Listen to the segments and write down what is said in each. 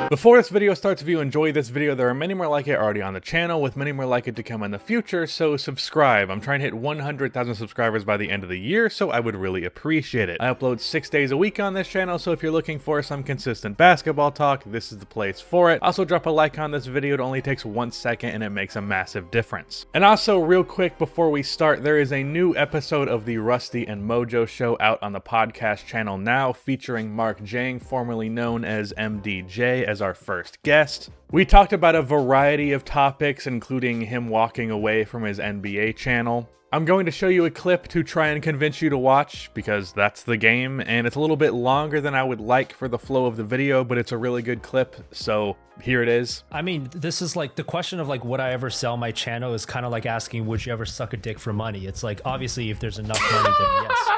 Before this video starts, if you enjoy this video, there are many more like it already on the channel, with many more like it to come in the future, so subscribe. I'm trying to hit 100,000 subscribers by the end of the year, so I would really appreciate it. I upload 6 days a week on this channel, so if you're looking for some consistent basketball talk, this is the place for it. Also, drop a like on this video. It only takes 1 second and it makes a massive difference. And also, real quick before we start, there is a new episode of the Rusty and Mojo show out on the podcast channel now, featuring Mark Jang, formerly known as MDJ, as our first guest. We talked about a variety of topics, including him walking away from his NBA channel. I'm going to show you a clip to try and convince you to watch, because that's the game, and it's a little bit longer than I would like for the flow of the video, but it's a really good clip, so here it is. I mean, this is like the question of like, would I ever sell my channel is kind of like asking, would you ever suck a dick for money? It's like, obviously, if there's enough money, then yes.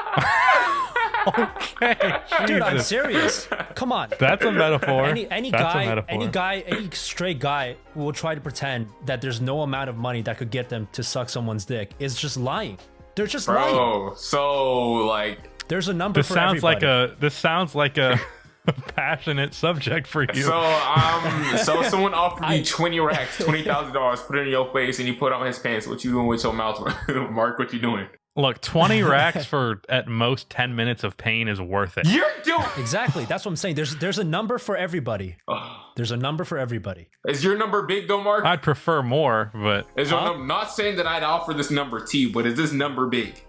Okay, dude, I'm serious. Come on. That's a metaphor. Any straight guy who will try to pretend that there's no amount of money that could get them to suck someone's dick is just lying. They're just lying. So like, there's a number for everybody. This sounds like a passionate subject for you. So someone offered you 20 racks, $20,000, put it in your face, and you put on his pants. What you doing with your mouth, Mark? What you doing? Look, 20 racks for at most 10 minutes of pain is worth it. You're doing exactly. That's what I'm saying. There's a number for everybody. There's a number for everybody. Is your number big though, Mark? I'd prefer more, but is your number, not saying that I'd offer this number to you, but is this number big?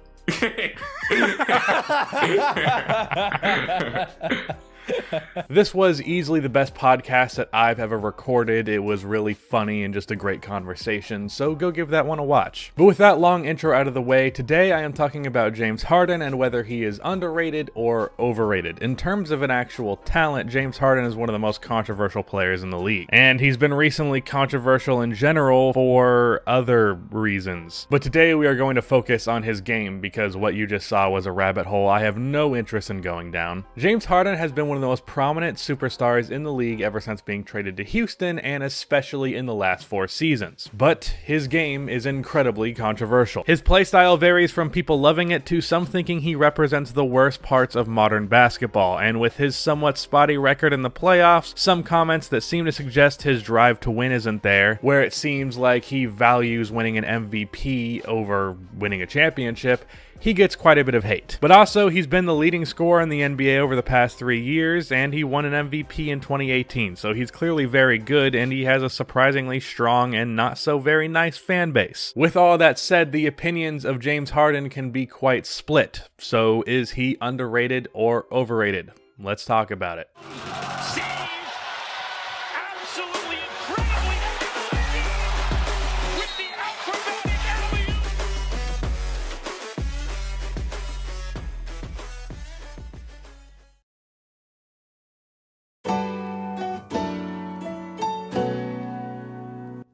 This was easily the best podcast that I've ever recorded. It was really funny and just a great conversation, so go give that one a watch. But with that long intro out of the way, today I am talking about James Harden and whether he is underrated or overrated. In terms of an actual talent, James Harden is one of the most controversial players in the league, and he's been recently controversial in general for other reasons. But today we are going to focus on his game, because what you just saw was a rabbit hole I have no interest in going down. James Harden has been one of the most prominent superstars in the league ever since being traded to Houston, and especially in the last 4 seasons. But his game is incredibly controversial. His playstyle varies from people loving it to some thinking he represents the worst parts of modern basketball, and with his somewhat spotty record in the playoffs, some comments that seem to suggest his drive to win isn't there, where it seems like he values winning an MVP over winning a championship, he gets quite a bit of hate. But also, he's been the leading scorer in the NBA over the past 3 years, and he won an MVP in 2018, so he's clearly very good, and he has a surprisingly strong and not so very nice fan base. With all that said, the opinions of James Harden can be quite split. So is he underrated or overrated? Let's talk about it.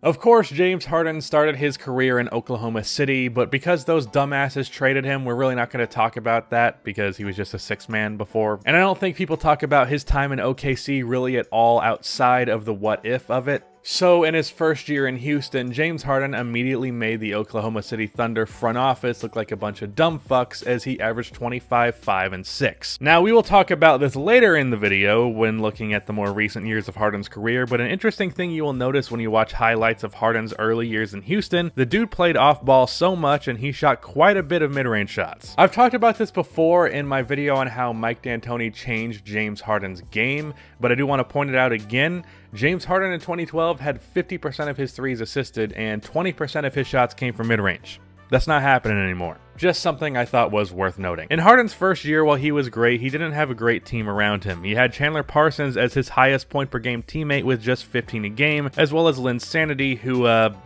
Of course, James Harden started his career in Oklahoma City, but because those dumbasses traded him, we're really not going to talk about that because he was just a 6th man before. And I don't think people talk about his time in OKC really at all outside of the what if of it. So in his first year in Houston, James Harden immediately made the Oklahoma City Thunder front office look like a bunch of dumb fucks, as he averaged 25, 5, and 6. Now, we will talk about this later in the video when looking at the more recent years of Harden's career, but an interesting thing you will notice when you watch highlights of Harden's early years in Houston, the dude played off ball so much and he shot quite a bit of mid-range shots. I've talked about this before in my video on how Mike D'Antoni changed James Harden's game, but I do want to point it out again. James Harden in 2012 had 50% of his threes assisted and 20% of his shots came from mid-range. That's not happening anymore. Just something I thought was worth noting. In Harden's first year, while he was great, he didn't have a great team around him. He had Chandler Parsons as his highest point per game teammate with just 15 a game, as well as Linsanity, who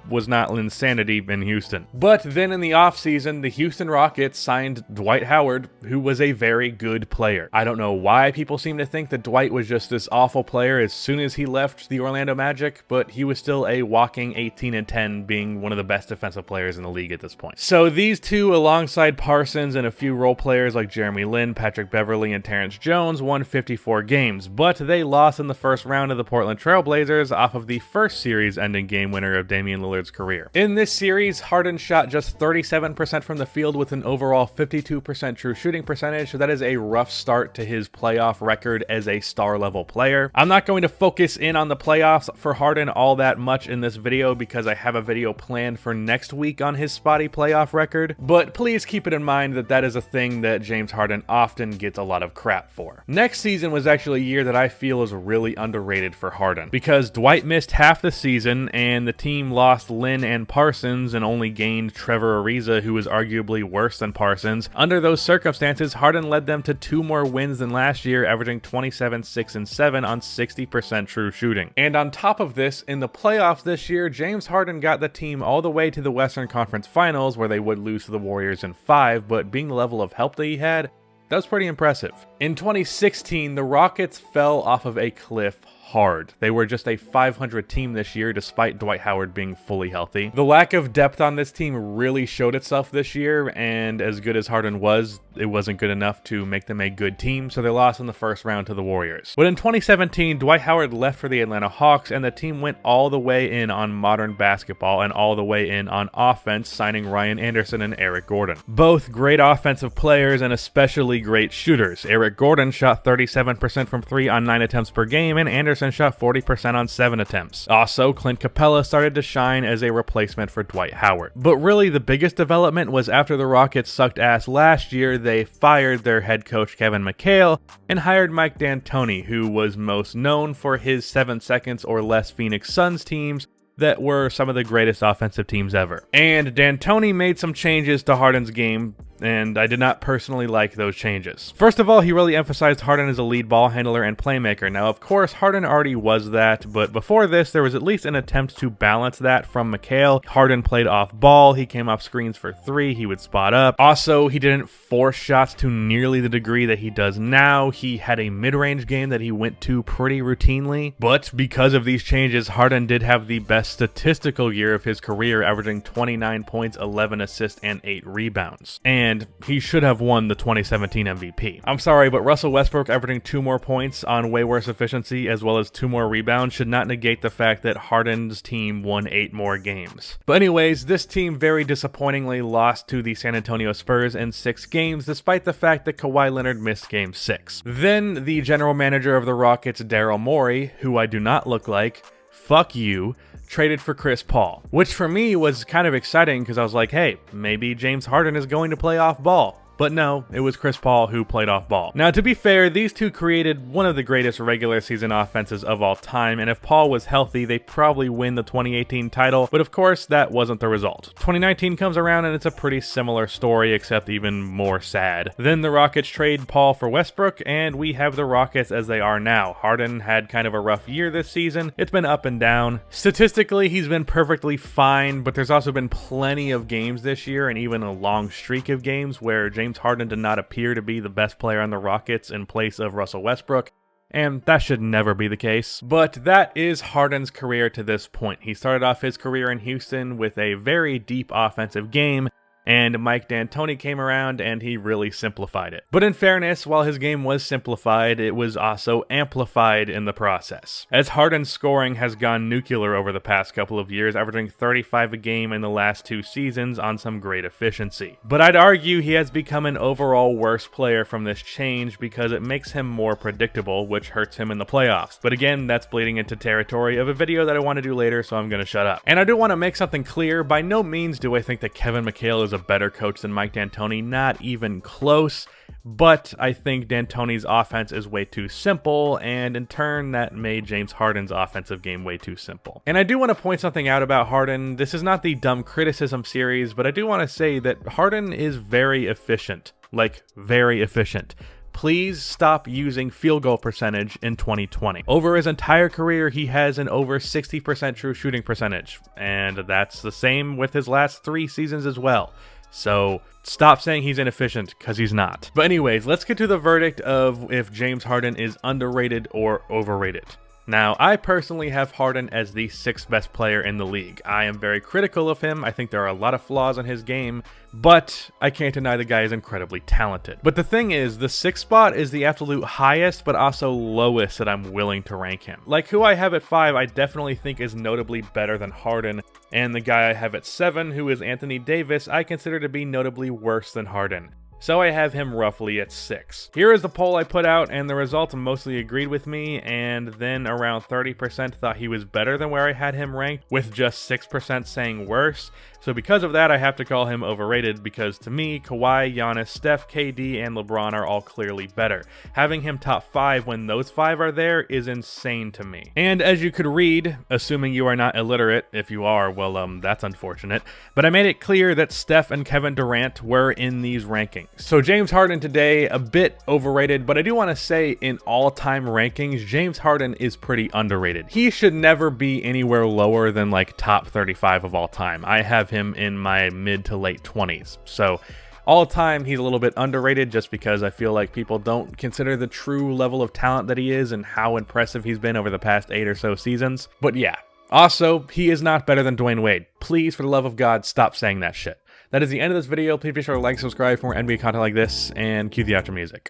was not Linsanity in Houston. But then in the offseason, the Houston Rockets signed Dwight Howard, who was a very good player. I don't know why people seem to think that Dwight was just this awful player as soon as he left the Orlando Magic, but he was still a walking 18 and 10, being one of the best defensive players in the league at this point. So these two, along alongside Parsons and a few role players like Jeremy Lin, Patrick Beverley, and Terrence Jones, won 54 games, but they lost in the first round of the Portland Trail Blazers off of the first series-ending game winner of Damian Lillard's career. In this series, Harden shot just 37% from the field with an overall 52% true shooting percentage, so that is a rough start to his playoff record as a star-level player. I'm not going to focus in on the playoffs for Harden all that much in this video because I have a video planned for next week on his spotty playoff record, but please keep it in mind that that is a thing that James Harden often gets a lot of crap for. Next season was actually a year that I feel is really underrated for Harden because Dwight missed half the season and the team lost Lin and Parsons and only gained Trevor Ariza, who was arguably worse than Parsons. Under those circumstances, Harden led them to 2 more wins than last year, averaging 27, 6, and 7 on 60% true shooting. And on top of this, in the playoffs this year, James Harden got the team all the way to the Western Conference Finals, where they would lose to the Warriors in 5, but being the level of help that he had, that was pretty impressive. In 2016, the Rockets fell off of a cliff hard. They were just a 500 team this year despite Dwight Howard being fully healthy. The lack of depth on this team really showed itself this year, and as good as Harden was, it wasn't good enough to make them a good team, so they lost in the first round to the Warriors. But in 2017, Dwight Howard left for the Atlanta Hawks, and the team went all the way in on modern basketball and all the way in on offense, signing Ryan Anderson and Eric Gordon. Both great offensive players and especially great shooters. Eric Gordon shot 37% from 3 on 9 attempts per game, and Anderson shot 40% on 7 attempts. Also, Clint Capella started to shine as a replacement for Dwight Howard. But really, the biggest development was after the Rockets sucked ass last year, they fired their head coach Kevin McHale and hired Mike D'Antoni, who was most known for his 7 seconds or less Phoenix Suns teams that were some of the greatest offensive teams ever. And D'Antoni made some changes to Harden's game, and I did not personally like those changes. First of all, he really emphasized Harden as a lead ball handler and playmaker. Now, of course, Harden already was that, but before this, there was at least an attempt to balance that from McHale. Harden played off ball, he came off screens for 3, he would spot up. Also, he didn't force shots to nearly the degree that he does now. He had a mid-range game that he went to pretty routinely, but because of these changes, Harden did have the best statistical year of his career, averaging 29 points, 11 assists, and 8 rebounds. And he should have won the 2017 MVP. I'm sorry, but Russell Westbrook averaging 2 more points on way worse efficiency as well as 2 more rebounds should not negate the fact that Harden's team won 8 more games. But anyways, this team very disappointingly lost to the San Antonio Spurs in 6 games, despite the fact that Kawhi Leonard missed Game 6. Then the general manager of the Rockets, Daryl Morey, who I do not look like, fuck you, traded for Chris Paul, which for me was kind of exciting because I was like, hey, maybe James Harden is going to play off ball. But no, it was Chris Paul who played off ball. Now, to be fair, these two created one of the greatest regular season offenses of all time, and if Paul was healthy, they probably win the 2018 title, but of course, that wasn't the result. 2019 comes around and it's a pretty similar story, except even more sad. Then the Rockets trade Paul for Westbrook, and we have the Rockets as they are now. Harden had kind of a rough year this season. It's been up and down. Statistically, he's been perfectly fine, but there's also been plenty of games this year, and even a long streak of games where James Harden did not appear to be the best player on the Rockets in place of Russell Westbrook, and that should never be the case. But that is Harden's career to this point. He started off his career in Houston with a very deep offensive game, and Mike D'Antoni came around and he really simplified it. But in fairness, while his game was simplified, it was also amplified in the process, as Harden's scoring has gone nuclear over the past couple of years, averaging 35 a game in the last 2 seasons on some great efficiency. But I'd argue he has become an overall worse player from this change because it makes him more predictable, which hurts him in the playoffs. But again, that's bleeding into territory of a video that I want to do later, so I'm gonna shut up. And I do want to make something clear, by no means do I think that Kevin McHale is a better coach than Mike D'Antoni, not even close, but I think D'Antoni's offense is way too simple, and in turn that made James Harden's offensive game way too simple. And I do want to point something out about Harden. This is not the dumb criticism series, but I do want to say that Harden is very efficient, like very efficient. Please stop using field goal percentage in 2020. Over his entire career, he has an over 60% true shooting percentage, and that's the same with his last 3 seasons as well. So stop saying he's inefficient, because he's not. But anyways, let's get to the verdict of if James Harden is underrated or overrated. Now, I personally have Harden as the 6th best player in the league. I am very critical of him. I think there are a lot of flaws in his game, but I can't deny the guy is incredibly talented. But the thing is, the 6th spot is the absolute highest, but also lowest that I'm willing to rank him. Like, who I have at 5, I definitely think is notably better than Harden, and the guy I have at 7, who is Anthony Davis, I consider to be notably worse than Harden. So I have him roughly at 6. Here is the poll I put out, and the results mostly agreed with me, and then around 30% thought he was better than where I had him ranked, with just 6% saying worse. So because of that, I have to call him overrated, because to me, Kawhi, Giannis, Steph, KD, and LeBron are all clearly better. Having him top 5 when those 5 are there is insane to me. And as you could read, assuming you are not illiterate, if you are, well, that's unfortunate, but I made it clear that Steph and Kevin Durant were in these rankings. So James Harden today, a bit overrated, but I do want to say in all-time rankings, James Harden is pretty underrated. He should never be anywhere lower than like top 35 of all time. I have him in my mid to late 20s. So all time, he's a little bit underrated just because I feel like people don't consider the true level of talent that he is and how impressive he's been over the past 8 or so seasons. But yeah. Also, he is not better than Dwayne Wade. Please, for the love of God, stop saying that shit. That is the end of this video. Please be sure to like, subscribe for more NBA content like this, and cue the outro music.